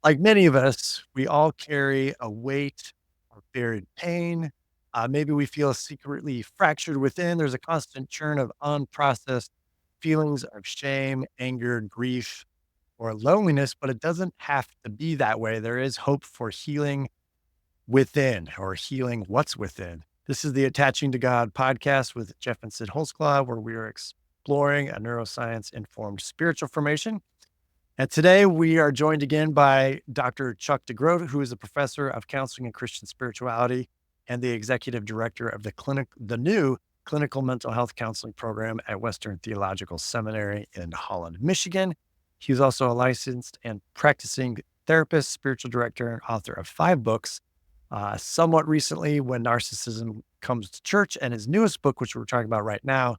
Like many of us, we all carry a weight of buried pain. Maybe we feel secretly fractured within. There's a constant churn of unprocessed feelings of shame, anger, grief, or loneliness, but it doesn't have to be that way. There is hope for healing within or healing what's within. This is the Attaching to God podcast with Jeff and Sid Holzclaw, where we are exploring a neuroscience informed spiritual formation. And today we are joined again by Dr. Chuck DeGroat, who is a professor of counseling and Christian spirituality and the executive director of the new clinical mental health counseling program at Western Theological Seminary in Holland, Michigan. He's also a licensed and practicing therapist, spiritual director, and author of 5 books. Somewhat recently, When Narcissism Comes to Church, and his newest book, which we're talking about right now,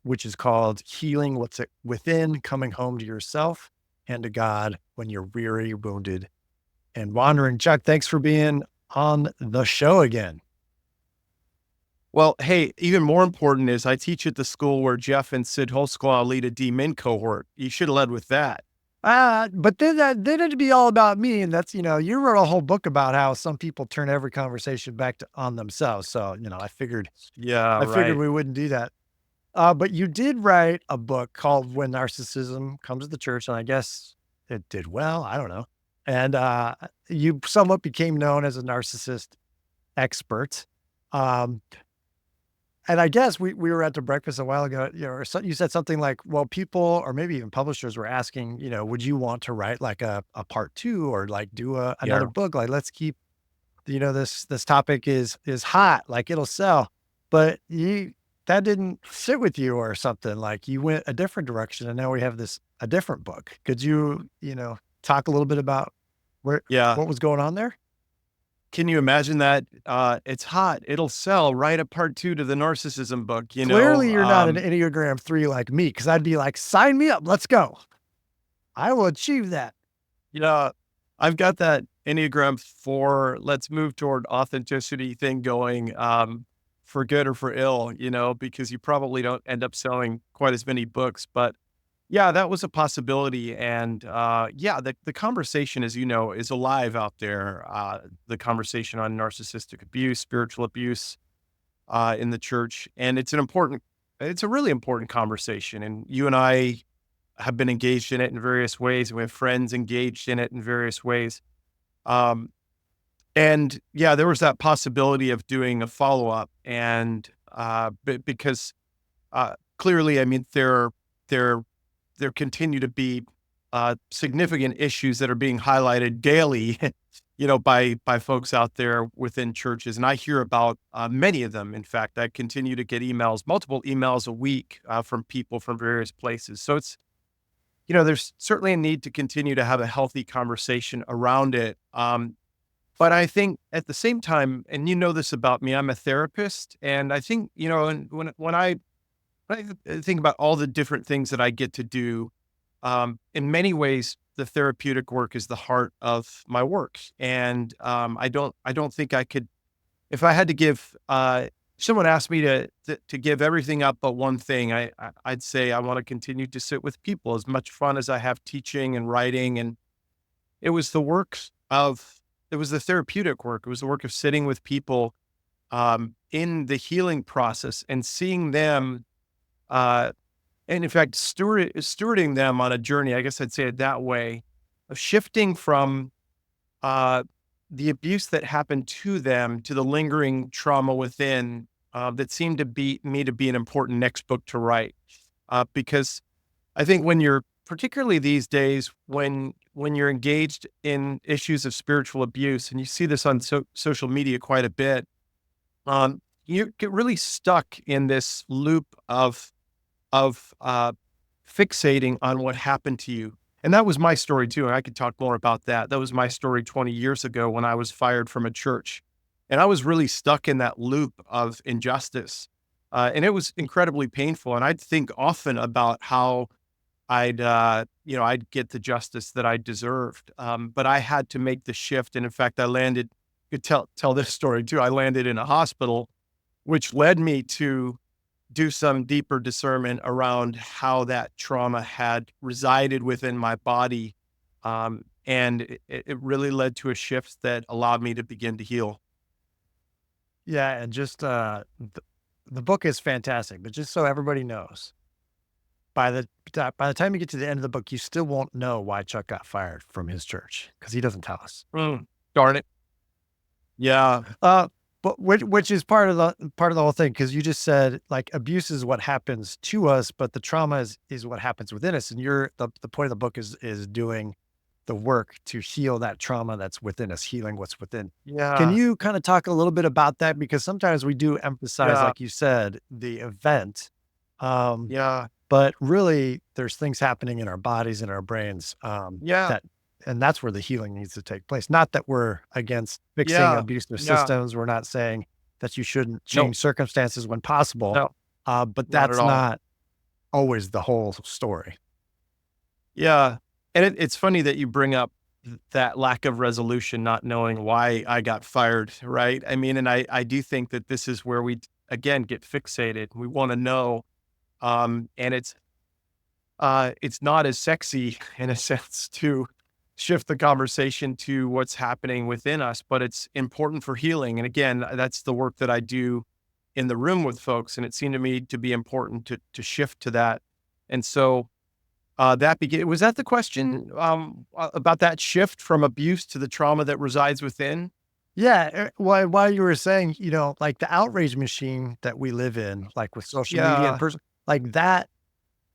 which is called Healing What's Within, Coming Home to Yourself and to God When You're Weary, Wounded, and Wandering. Chuck, thanks for being on the show again. Well, hey, even more important is I teach at the school where Jeff and Sid Holzclaw lead a D-Min cohort. You should have led with that. But then it'd be all about me. And that's, you wrote a whole book about how some people turn every conversation back on themselves. So, I figured Yeah, I figured right. we wouldn't do that. But you did write a book called When Narcissism Comes to the Church, and I guess it did well. I don't know. And you somewhat became known as a narcissist expert. Um, and I guess we were at the breakfast a while ago, or you said something like, well, people or maybe even publishers were asking, would you want to write like a part 2 or like do another Yeah. book? Like, let's keep, this topic is hot, like it'll sell. But that didn't sit with you or something, like you went a different direction and now we have a different book. Could you, talk a little bit about Yeah. what was going on there? Can you imagine that? It's hot. It'll sell. Write a part 2 to the narcissism book, you Clearly know? you're not an Enneagram 3 like me, because I'd be like, sign me up, let's go. I will achieve that. Yeah, I've got that Enneagram 4, let's move toward authenticity thing going, for good or for ill, because you probably don't end up selling quite as many books. But yeah, that was a possibility. And yeah, the conversation, as you know, is alive out there. The conversation on narcissistic abuse, spiritual abuse in the church. And it's a really important conversation. And you and I have been engaged in it in various ways. And we have friends engaged in it in various ways. Um, and yeah, there was that possibility of doing a follow up. And because clearly, I mean, there there continue to be significant issues that are being highlighted daily, by folks out there within churches, and I hear about many of them. In fact, I continue to get multiple emails a week from people from various places. So there's certainly a need to continue to have a healthy conversation around it. But I think at the same time, and you know this about me, I'm a therapist, and I think and when I think about all the different things that I get to do, in many ways, the therapeutic work is the heart of my work. And I don't think I could, if I had to give, someone asked me to give everything up but one thing, I'd say I want to continue to sit with people. As much fun as I have teaching and writing, and it was the work it was the therapeutic work. It was the work of sitting with people in the healing process and seeing them uh, and in fact, stewarding them on a journey, I guess I'd say it that way, of shifting from uh, the abuse that happened to them to the lingering trauma within, that seemed to be me to be an important next book to write. Because I think particularly these days, when you're engaged in issues of spiritual abuse, and you see this on social media quite a bit, you get really stuck in this loop of fixating on what happened to you. And that was my story too. And I could talk more about that. That was my story 20 years ago when I was fired from a church. And I was really stuck in that loop of injustice. And it was incredibly painful. And I'd think often about how I'd get the justice that I deserved. But I had to make the shift. And in fact, could tell this story too. I landed in a hospital, which led me to do some deeper discernment around how that trauma had resided within my body. and it really led to a shift that allowed me to begin to heal. Yeah, and just, the book is fantastic, but just so everybody knows, by the time you get to the end of the book, you still won't know why Chuck got fired from his church because he doesn't tell us. Mm, darn it. Yeah. Uh, but which is part of the whole thing because you just said, like, abuse is what happens to us, but the trauma is what happens within us, and the point of the book is doing the work to heal that trauma that's within us, healing what's within. Can Yeah. you kinda talk a little bit about that? Because sometimes we do emphasize, Yeah. like you said, the event, um, Yeah. but really there's things happening in our bodies and our brains, Yeah. that and that's where the healing needs to take place. Not that we're against fixing Yeah. abusive Yeah. systems. We're not saying that you shouldn't No. change circumstances when possible, No. but Not at that's all. not always the whole story. Yeah. And it's funny that you bring up that lack of resolution, not knowing why I got fired, right? I mean, and I do think that this is where we again get fixated. We want to know, and it's not as sexy in a sense to shift the conversation to what's happening within us, but it's important for healing. And again, that's the work that I do in the room with folks, and it seemed to me to be important to shift to that. And so that began. Was that the question about that shift from abuse to the trauma that resides within? Yeah, while you were saying, like the outrage machine that we live in, like with social media and Yeah. person, like that,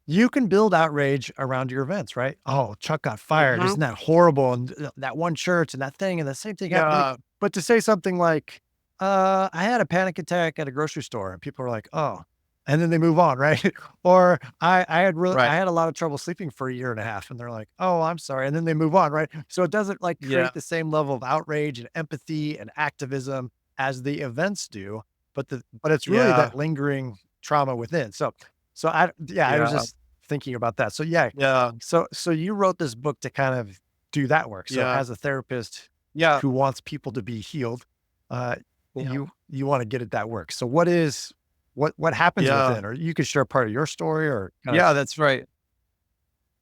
you can build outrage around your events, right? Oh, Chuck got fired. Hmm. Isn't that horrible? And that one church and that thing and the same thing happened to me. Yeah. But to say something like, I had a panic attack at a grocery store, and people are like, oh, and then they move on, right? Or I Right. had a lot of trouble sleeping for a year and a half, and they're like, oh, I'm sorry, and then they move on, right? So it doesn't like Yeah. create the same level of outrage and empathy and activism as the events do, but it's really Yeah. that lingering trauma within. I was Yeah. just thinking about that. So yeah, Yeah. so you wrote this book to kind of do that work. So Yeah. as a therapist Yeah. who wants people to be healed, uh, Yeah. you want to get at that work. So what happens Yeah. within, or you could share part of your story, or kind of Yeah. That's right.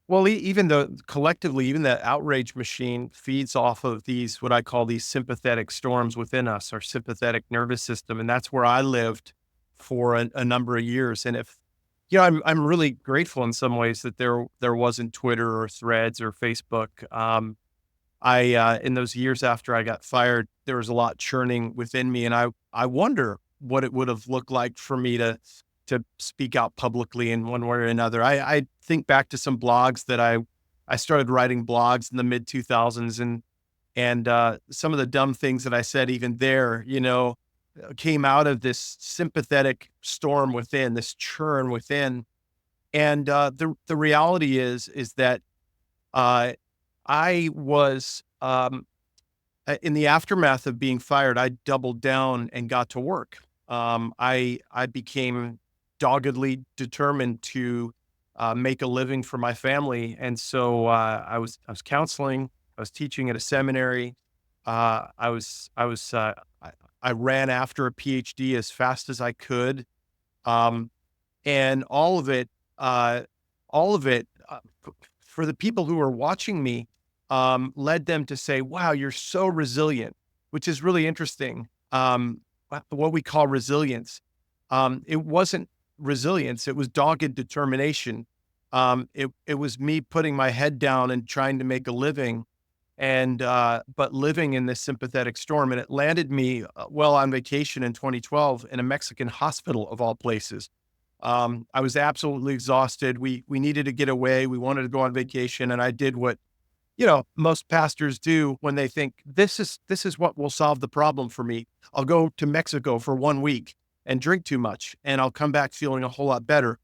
Well, even though collectively, even that outrage machine feeds off of these, what I call these sympathetic storms within us, our sympathetic nervous system. And that's where I lived for a number of years. And if, I'm really grateful in some ways that there wasn't Twitter or Threads or Facebook. In those years after I got fired, there was a lot churning within me. And I wonder what it would have looked like for me to speak out publicly in one way or another. I think back to some blogs that I started writing blogs in the mid 2000s, and some of the dumb things that I said even there, came out of this sympathetic storm within, this churn within. And the reality is that uh, I was in the aftermath of being fired. I doubled down and got to work. I became doggedly determined to make a living for my family, and so I was counseling. I was teaching at a seminary. I ran after a PhD as fast as I could, um, and uh, all of it for the people who were watching me led them to say, "Wow, you're so resilient," which is really interesting. What we call resilience. It wasn't resilience; it was dogged determination. It was me putting my head down and trying to make a living, and but living in this sympathetic storm. And it landed me well on vacation in 2012 in a Mexican hospital of all places. I was absolutely exhausted. We needed to get away. We wanted to go on vacation, and I did what most pastors do when they think this is what will solve the problem for me. I'll go to Mexico for 1 week and drink too much, and I'll come back feeling a whole lot better.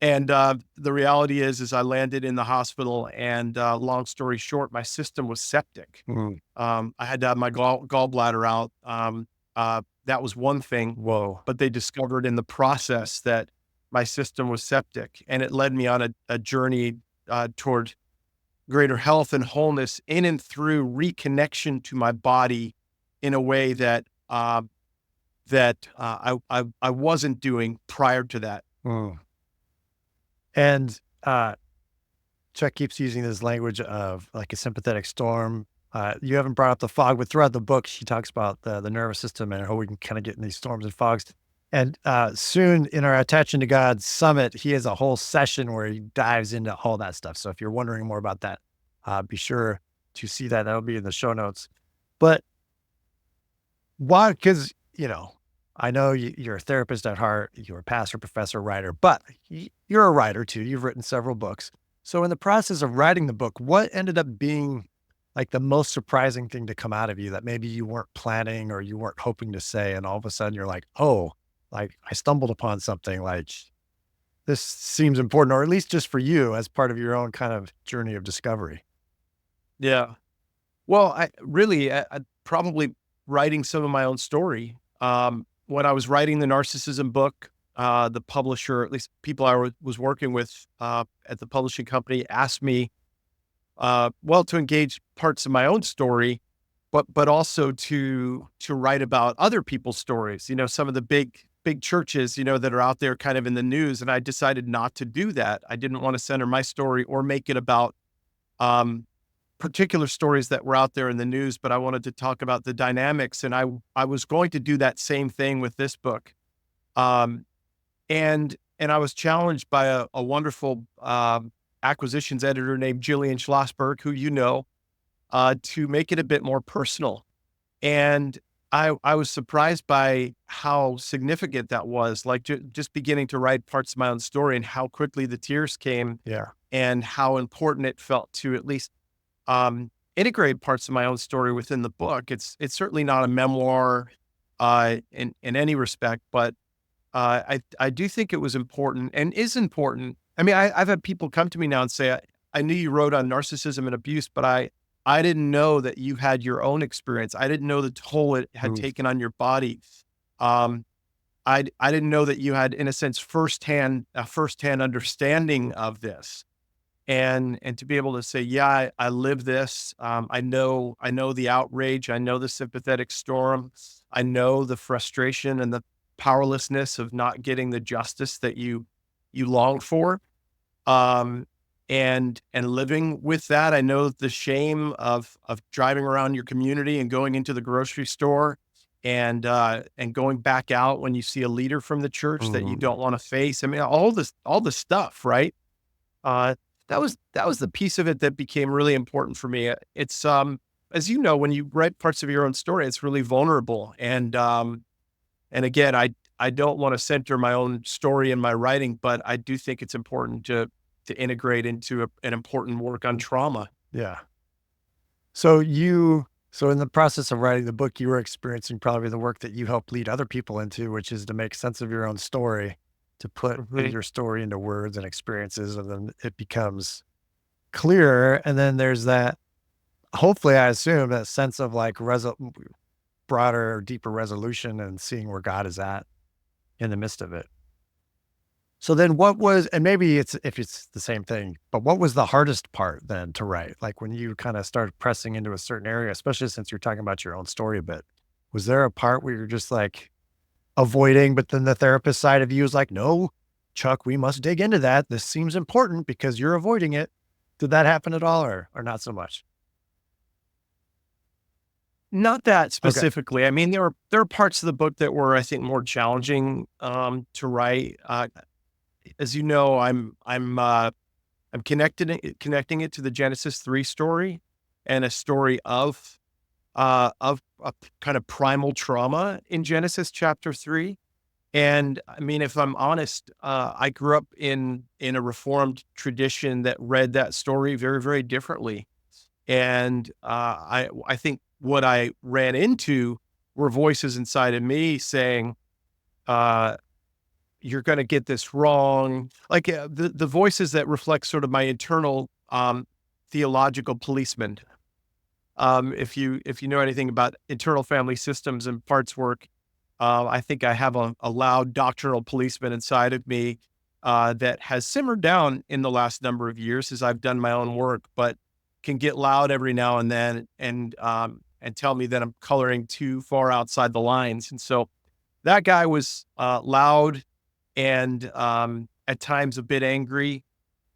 And the reality is I landed in the hospital, and long story short, my system was septic. mm, I had to have my gallbladder out. That was one thing, whoa. but they discovered in the process that my system was septic, and it led me on a journey toward greater health and wholeness in and through reconnection to my body in a way that I wasn't doing prior to that. Mm. And Chuck keeps using this language of like a sympathetic storm. You haven't brought up the fog, but throughout the book, she talks about the nervous system and how we can kind of get in these storms and fogs. And soon in our Attaching to God summit, he has a whole session where he dives into all that stuff. So if you're wondering more about that, be sure to see that. That'll be in the show notes. But why? Because, I know you're a therapist at heart, you're a pastor, professor, writer, but you're a writer too. You've written several books. So, in the process of writing the book, what ended up being like the most surprising thing to come out of you that maybe you weren't planning or you weren't hoping to say? And all of a sudden you're like, oh, like I stumbled upon something like this seems important, or at least just for you as part of your own kind of journey of discovery. Yeah. Well, I probably writing some of my own story. When I was writing the narcissism book, the publisher, at least people was working with at the publishing company, asked me, well, to engage parts of my own story, but also to write about other people's stories. Some of the big churches, that are out there kind of in the news, and I decided not to do that. I didn't want to center my story or make it about um, particular stories that were out there in the news, but I wanted to talk about the dynamics. And I was going to do that same thing with this book. Um, and I was challenged by a wonderful acquisitions editor named Jillian Schlossberg, who to make it a bit more personal. And I was surprised by how significant that was, like just beginning to write parts of my own story and how quickly the tears came Yeah. and how important it felt to at least integrate parts of my own story within the book. It's certainly not a memoir in any respect, but I do think it was important and is important. I mean, I've had people come to me now and say, I knew you wrote on narcissism and abuse, but I didn't know that you had your own experience. I didn't know the toll it had Mm, taken on your body. Um, I didn't know that you had, in a sense, a firsthand understanding of this, and to be able to say, yeah, I live this. I know the outrage. I know the sympathetic storm. I know the frustration and the powerlessness of not getting the justice that you long for. Um, and living with that, I know the shame of driving around your community and going into the grocery store and going back out when you see a leader from the church that you mm, don't want to face. I mean, all the stuff, right? Uh, that was the piece of it that became really important for me. It's as you know, when you write parts of your own story, it's really vulnerable. And again, I don't want to center my own story in my writing, but I do think it's important to integrate into an important work on trauma. yeah. So in the process of writing the book, you were experiencing probably the work that you helped lead other people into, which is to make sense of your own story, to put Mhm. your story into words and experiences, and then it becomes clearer. And then there's that, hopefully, I assume that sense of like broader, deeper resolution and seeing where God is at in the midst of it. So then what was, and maybe it's if it's the same thing, but what was the hardest part then to write? Like when you kind of started pressing into a certain area, especially since you're talking about your own story a bit, was there a part where you're just like avoiding, but then the therapist side of you is like, no, Chuck, we must dig into that. This seems important because you're avoiding it. Did that happen at all or not so much? Not that Okay. specifically. I mean, there are parts of the book that were, I think, more challenging to write. As you know, I'm connecting it to the Genesis 3 story and a story of a kind of primal trauma in Genesis chapter 3. And I mean, if I'm honest, I grew up in a reformed tradition that read that story very, very differently. And I think what I ran into were voices inside of me saying, uh, "You're going to get this wrong." Like the voices that reflect sort of my internal theological policeman. If you know anything about internal family systems and parts work, I think I have a loud doctrinal policeman inside of me that has simmered down in the last number of years as I've done my own work, but can get loud every now and then and tell me that I'm coloring too far outside the lines. And so that guy was loud and at times a bit angry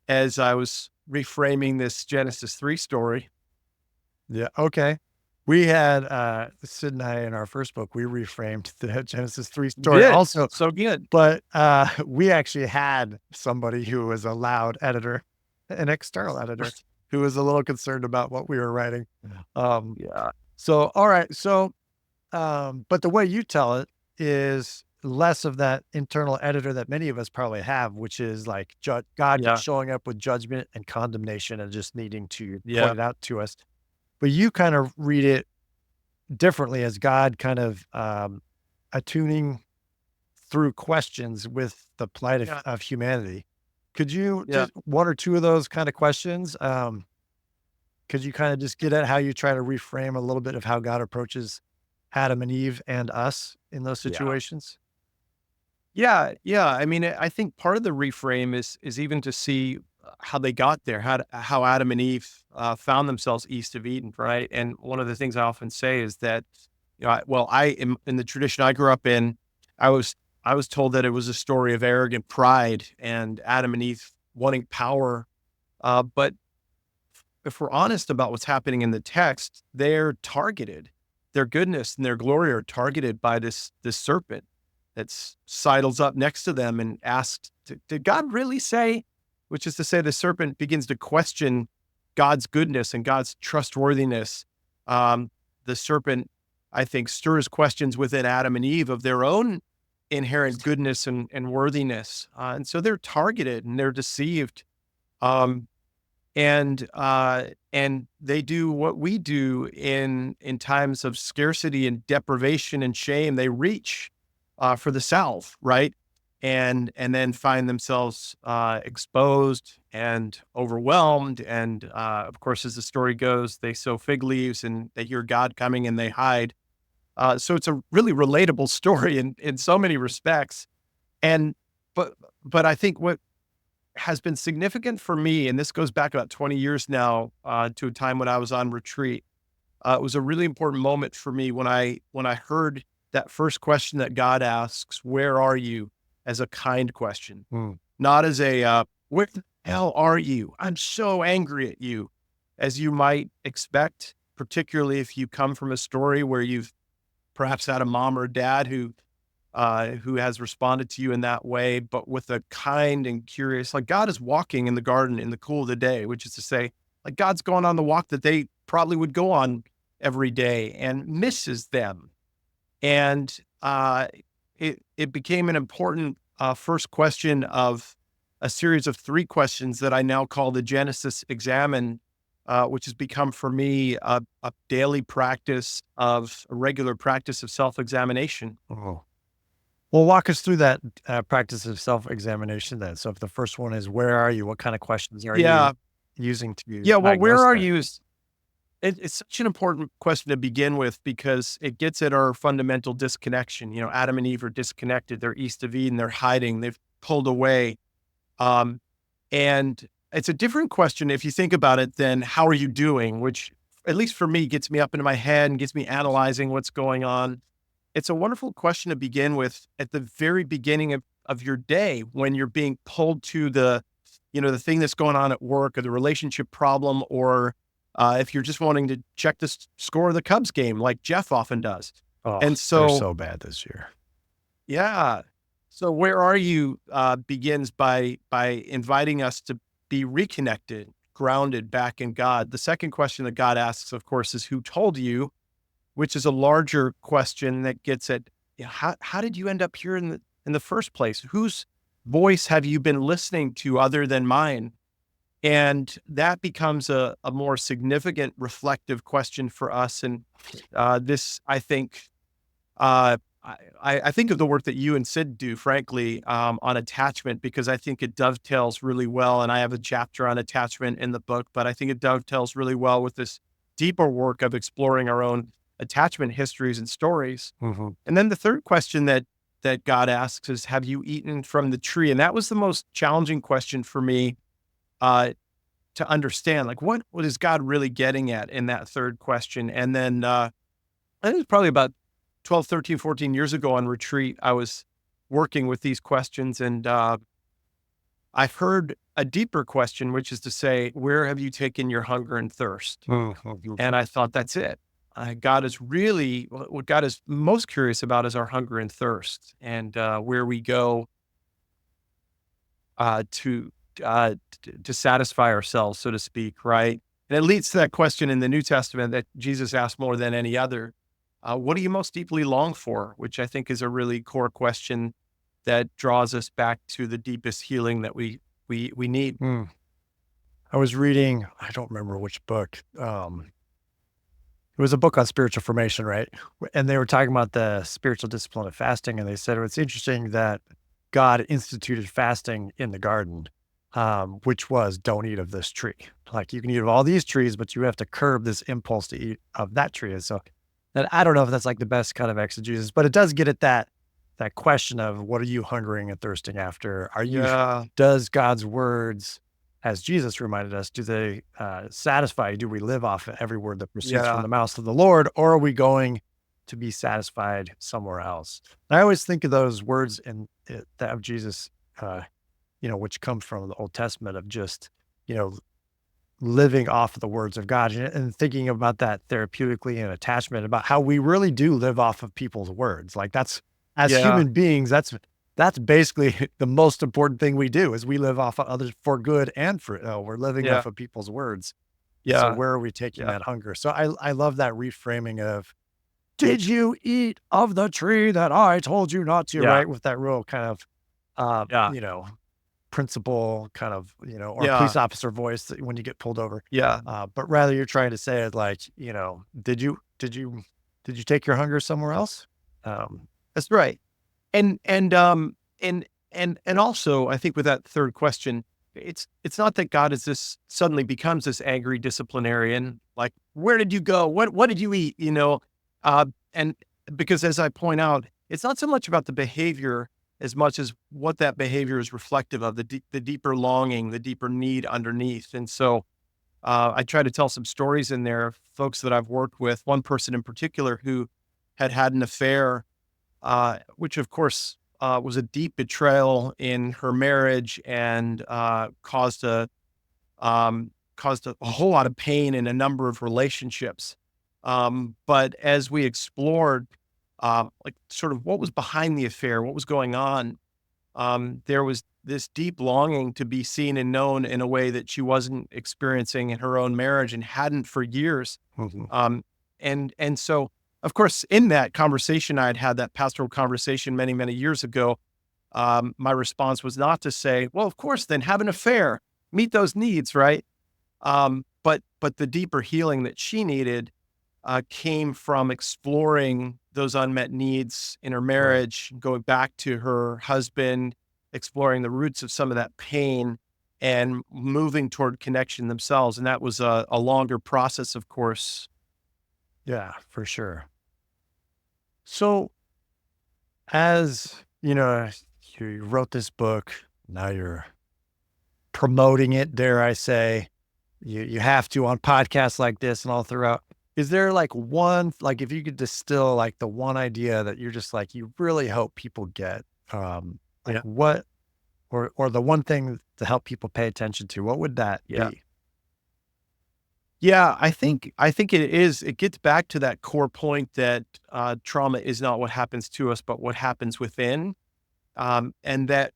as I was reframing this Genesis 3 story. Yeah, okay. We had, Sid and I in our first book, we reframed the Genesis 3 story Good. also, So good. but, we actually had somebody who was a loud editor, an external editor, who was a little concerned about what we were writing. Um, Yeah. so, all right, so, but the way you tell it is less of that internal editor that many of us probably have, which is like God Yeah. showing up with judgment and condemnation and just needing to point Yeah. it out to us. But you kind of read it differently as God kind of, attuning through questions with the plight Yeah. of humanity. Could you Yeah. just 1 or 2 of those kind of questions, could you kinda just get at how you try to reframe a little bit of how God approaches Adam and Eve and us in those Yeah. situations? Yeah, yeah. I mean, I think part of the reframe is even to see how they got there, how Adam and Eve found themselves east of Eden, right? And one of the things I often say is that, I am in the tradition I grew up in. I was I was told that it was a story of arrogant pride and Adam and Eve wanting power. But if we're honest about what's happening in the text, they're targeted. Their goodness and their glory are targeted by this serpent that sidles up next to them and asks, "Did God really say?" Which is to say, the serpent begins to question God's goodness and God's trustworthiness. Um, the serpent, I think, stirs questions within Adam and Eve of their own inherent goodness and worthiness, and so they're targeted and they're deceived. Um, and they do what we do in times of scarcity and deprivation and shame. They reach for the salve, right? And then find themselves exposed and overwhelmed. And of course, as the story goes, they sow fig leaves and they hear God coming and they hide. So it's a really relatable story in so many respects. And but but I think what has been significant for me, and this goes back about 20 years now, to a time when I was on retreat. It was a really important moment for me when I heard that first question that God asks, "Where are you?" as a kind question, Mm. not as a "Where the hell are you? I'm so angry at you," as you might expect, particularly if you come from a story where you've perhaps had a mom or dad who has responded to you in that way, but with a kind and curious, like God is walking in the garden in the cool of the day, which is to say, like God's going on the walk that they probably would go on every day and misses them. And it became an important first question of a series of three questions that I now call the Genesis Examine, which has become for me a daily practice of a regular practice of self examination. Oh. Well, walk us through that, practice of self-examination then. So if the first one is, "Where are you?" What kind of questions are you Yeah. using to Yeah, well, where diagnose are that? you it's such an important question to begin with because it gets at our fundamental disconnection. Adam and Eve are disconnected. They're east of Eden. They're hiding. They've pulled away. Um, and it's a different question if you think about it than how are you doing, which at least for me gets me up into my head and gets me analyzing what's going on. It's a wonderful question to begin with at the very beginning of your day when you're being pulled to the thing that's going on at work or the relationship problem, or if you're just wanting to check the score of the Cubs game, like Jeff often does. Oh, And they're so, so bad this year. yeah. So where are you begins by inviting us to be reconnected, grounded back in God. The second question that God asks, of course, is who told you, which is a larger question that gets at how did you end up here in the first place? Whose voice have you been listening to other than mine? And that becomes a more significant reflective question for us. And this, I think, I think of the work that you and Sid do, frankly, on attachment, because I think it dovetails really well. And I have a chapter on attachment in the book, but I think it dovetails really well with this deeper work of exploring our own attachment histories and stories. Mhm. And then the third question that God asks is, "Have you eaten from the tree?" And that was the most challenging question for me uh, to understand. Like, what is God really getting at in that third question? And then I think it was probably about 12, 13, 14 years ago on retreat, I was working with these questions, and I've heard a deeper question, which is to say, where have you taken your hunger and thirst? Mhm. And I thought that's it. God is really what God is most curious about is our hunger and thirst, and where we go to to satisfy ourselves, so to speak, right? And it leads to that question in the New Testament that Jesus asked more than any other: "What do you most deeply long for?" Which I think is a really core question that draws us back to the deepest healing that we need. Mm. I was reading, I don't remember which book. It was a book on spiritual formation, right? And they were talking about the spiritual discipline of fasting, and they said it's interesting that God instituted fasting in the garden, which was don't eat of this tree. Like you can eat of all these trees, but you have to curb this impulse to eat of that tree. And so that I don't know if that's like the best kind of exegesis, but it does get at that question of what are you hungering and thirsting after? Are you Yeah, does God's words, as Jesus reminded us, do they satisfy? Do we live off every word that proceeds from yeah, the mouth of the Lord, or are we going to be satisfied somewhere else? I always think of those words in that of Jesus, uh, which come from the Old Testament of just, you know, living off of the words of God and thinking about that therapeutically and attachment about how we really do live off of people's words. Like that's as yeah, human beings, that's basically the most important thing we do is we live off of others for good and for we're living yeah, off of people's words. And so yeah, where are we taking yeah, that hunger? So I love that reframing of did you eat of the tree that I told you not to, yeah, right? With that real kind of yeah, principal kind of, or police yeah, officer voice that when you get pulled over. yeah, But rather you're trying to say it like, did you take your hunger somewhere else? Um, that's right. And also, I think with that third question, it's not that God is this suddenly becomes this angry disciplinarian. Like, where did you go? What did you eat? And because as I point out, it's not so much about the behavior as much as what that behavior is reflective of the deeper longing, the deeper need underneath. And so, I try to tell some stories in there, of folks that I've worked with. One person in particular who had an affair, which of course was a deep betrayal in her marriage and caused a whole lot of pain in a number of relationships. But as we explored, like sort of what was behind the affair, what was going on, there was this deep longing to be seen and known in a way that she wasn't experiencing in her own marriage and hadn't for years. mhm. Um, and so, of course, in that conversation, I had that pastoral conversation many, many years ago. My response was not to say, "Well, of course, then have an affair, meet those needs," right? But the deeper healing that she needed came from exploring those unmet needs in her Right. marriage, going back to her husband, exploring the roots of some of that pain, and moving toward connection themselves. And that was a longer process, of course. Yeah, for sure. So as you wrote this book, now you're promoting it, dare I say. You have to on podcasts like this and all throughout. Is there like one like if you could distill like the one idea that you're just like you really hope people get, like Yeah. what or the one thing to help people pay attention to, what would that Yeah. be? Yeah, I think it is. It gets back to that core point that trauma is not what happens to us, but what happens within, and that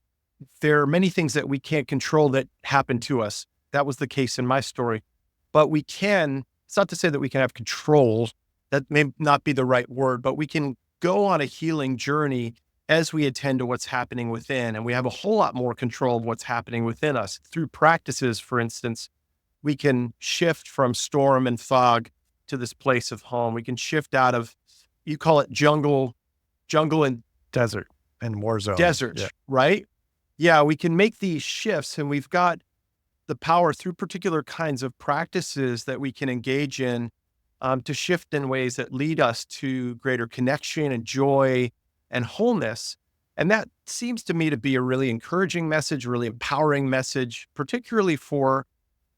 there are many things that we can't control that happen to us. That was the case in my story, but we can. It's not to say that we can have control. That may not be the right word, but we can go on a healing journey as we attend to what's happening within, and we have a whole lot more control of what's happening within us through practices. For instance, we can shift from storm and fog to this place of home. We can shift out of, you call it jungle and Desert and war zone. Yeah. desert, right? Yeah, we can make these shifts and we've got the power through particular kinds of practices that we can engage in to shift in ways that lead us to greater connection and joy and wholeness. And that seems to me to be a really encouraging message, really empowering message, particularly for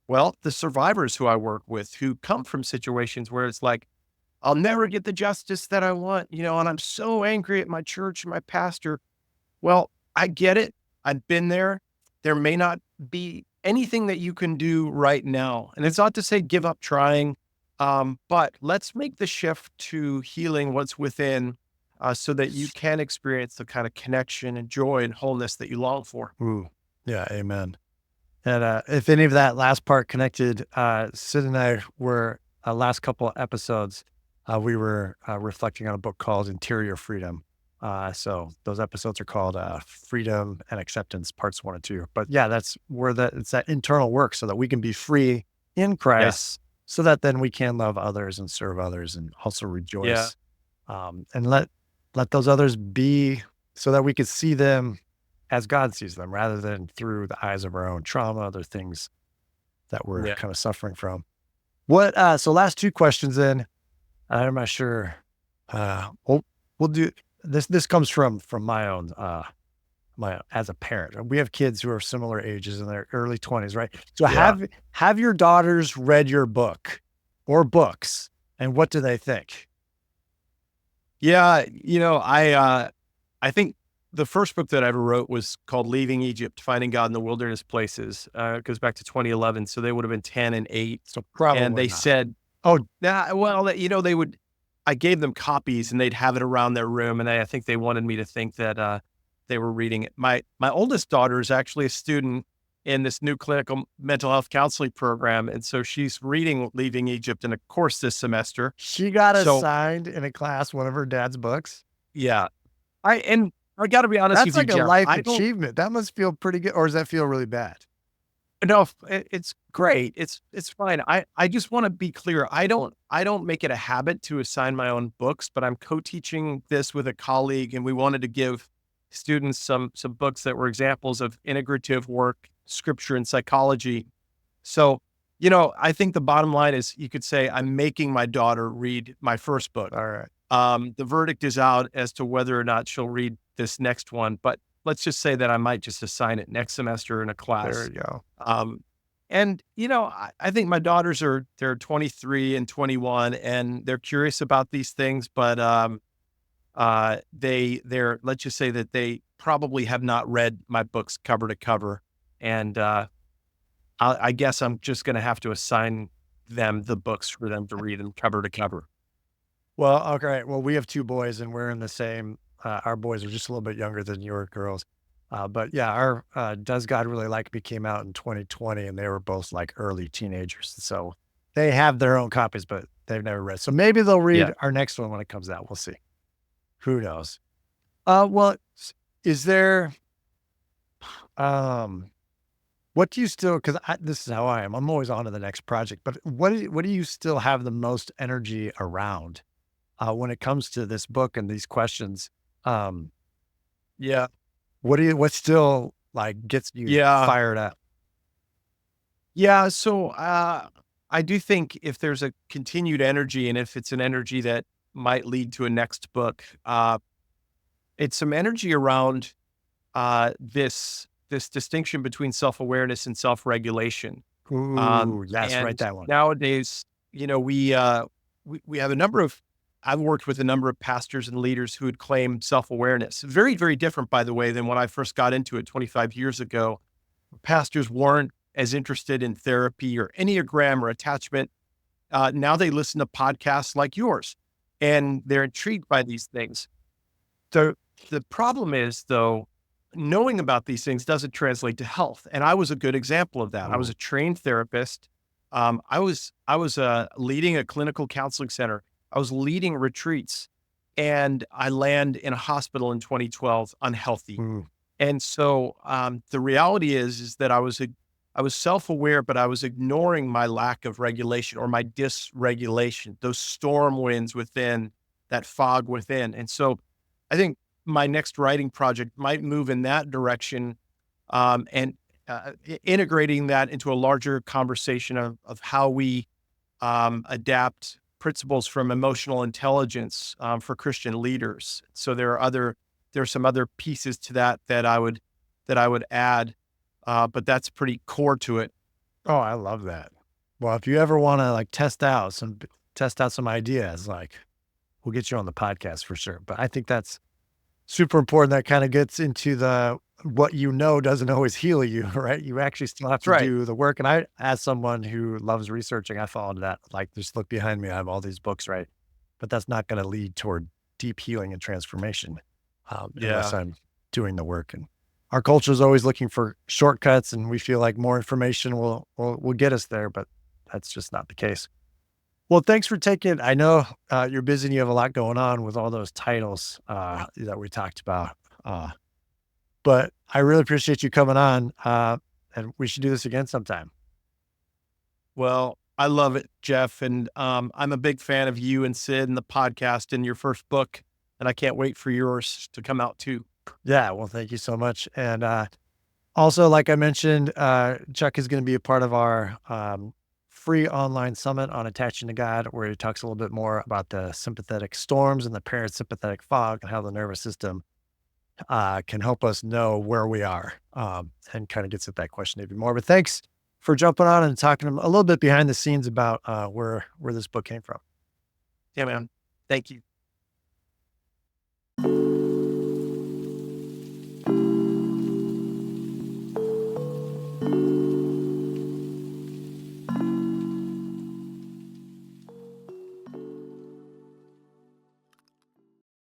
well, the survivors who I work with who come from situations where it's like, I'll never get the justice that I want, and I'm so angry at my church and my pastor. Well, I get it. I've been there. there may not be anything that you can do right now. And it's not to say give up trying, but let's make the shift to healing what's within so that you can experience the kind of connection and joy and wholeness that you long for. Ooh, yeah, amen. And, if any of that last part connected, Sid and I were, last couple of episodes, we were, reflecting on a book called Interior Freedom. So those episodes are called, Freedom and Acceptance, parts 1 and 2. But yeah, that's where it's that internal work so that we can be free in Yes. Christ so that then we can love others and serve others and also Yeah. rejoice, and let those others be so that we could see them as God sees them rather than through the eyes of our own trauma, other things that we're Yeah. kind of suffering from. So last 2 questions then. I'm not sure. We'll do this comes from my own, my as a parent. We have kids who are similar ages in their early 20s, right? So Yeah. have your daughters read your book or books, and what do they think? Yeah, I think the first book that I ever wrote was called Leaving Egypt: Finding God in the Wilderness Places. It goes back to 2011, so they would have been 10 and 8, So and probably they not. said, Oh, "Nah, well, they would." I gave them copies, and they'd have it around their room, and I think they wanted me to think that they were reading it. My oldest daughter is actually a student in this new clinical mental health counseling program, and so she's reading Leaving Egypt in a course this semester. she got So assigned in a class one of her dad's books? yeah, I got to be honest That's with you, like a Jeff. life I don't achievement. That must feel pretty good, or does that feel really bad? know if it's great. It's fine. I just want to be clear. I don't make it a habit to assign my own books, but I'm co-teaching this with a colleague, and we wanted to give students some books that were examples of integrative work, scripture, and psychology. So, I think the bottom line is you could say I'm making my daughter read my first book. Alright, The verdict is out as to whether or not she'll read this next one, but let's just say that I might just assign it next semester in a there class. you go. Um, and I think my daughters they're 23 and 21, and they're curious about these things, but they're let's just say that they probably have not read my books cover to cover, and I guess I'm just going to have to assign them the books for them to read them cover to cover. Well, okay, well, we have 2 boys, and we're in the same our boys are just a little bit younger than your girls. But yeah, our, Does God Really Like Me came out in 2020, and they were both, like, early teenagers, so they have their own copies, but they've never read. So maybe they'll Yeah. read our next one when it comes out, we'll see. Who knows? Well, is there, um what do you still? Because this is how I am, I'm always on to the next project, but what do you still have the most energy around, when it comes to this book and these questions? Um, Yeah. what still, like, gets you Yeah. fired up? Yeah. So I do think if there's a continued energy, and if it's an energy that might lead to a next book, it's some energy around this distinction between self-awareness and self-regulation. Ooh, yes, write And that one. nowadays, we have a number of I've worked with a number of pastors and leaders who would claim self-awareness. Very, very different, by the way, than when I first got into it 25 years ago. Pastors weren't as interested in therapy or Enneagram or attachment. Now they listen to podcasts like yours, and they're intrigued by these things. The the problem is, though, knowing about these things doesn't translate to health, and I was a good example of that. I was Ooh, a trained therapist. I was leading a clinical counseling center. I was leading retreats, and I land in a hospital in 2012 unhealthy. ooh, And so the reality is that I was self aware, but I was ignoring my lack of regulation or my dysregulation, those storm winds within, that fog within. And so I think my next writing project might move in that direction, and integrating that into a larger conversation of how we adapt principles from emotional intelligence for Christian leaders. So there are some other pieces to that I would add, but that's pretty core to it. oh, I love that. Well, if you ever wanna, like, test out some ideas, like, we'll get you on the podcast for sure, but I think that's super important. That kind of gets into the what you know doesn't always heal you, right? You actually still have That's to right. do the work. And I, as someone who loves researching, I fall into that. Like, just look behind me. I have all these books, right? But that's not going to lead toward deep healing and transformation unless Yeah. I'm doing the work. And our culture is always looking for shortcuts, and we feel like more information will get us there, but that's just not the case. Well, thanks for taking I know, you're busy and you have a lot going on with all those titles, that we talked about, uh, but I really appreciate you coming on, and we should do this again sometime. Well, I love it, Jeff, and, I'm a big fan of you and Sid and the podcast and your first book, and I can't wait for yours to come out too. Yeah, well, thank you so much, and, also, like I mentioned, Chuck is gonna be a part of our, free online summit on attaching to God, where he talks a little bit more about the sympathetic storms and the parasympathetic fog and how the nervous system can help us know where we are, and kind of gets at that question even more. But thanks for jumping on and talking a little bit behind the scenes about where this book came from. Yeah, man. Thank you.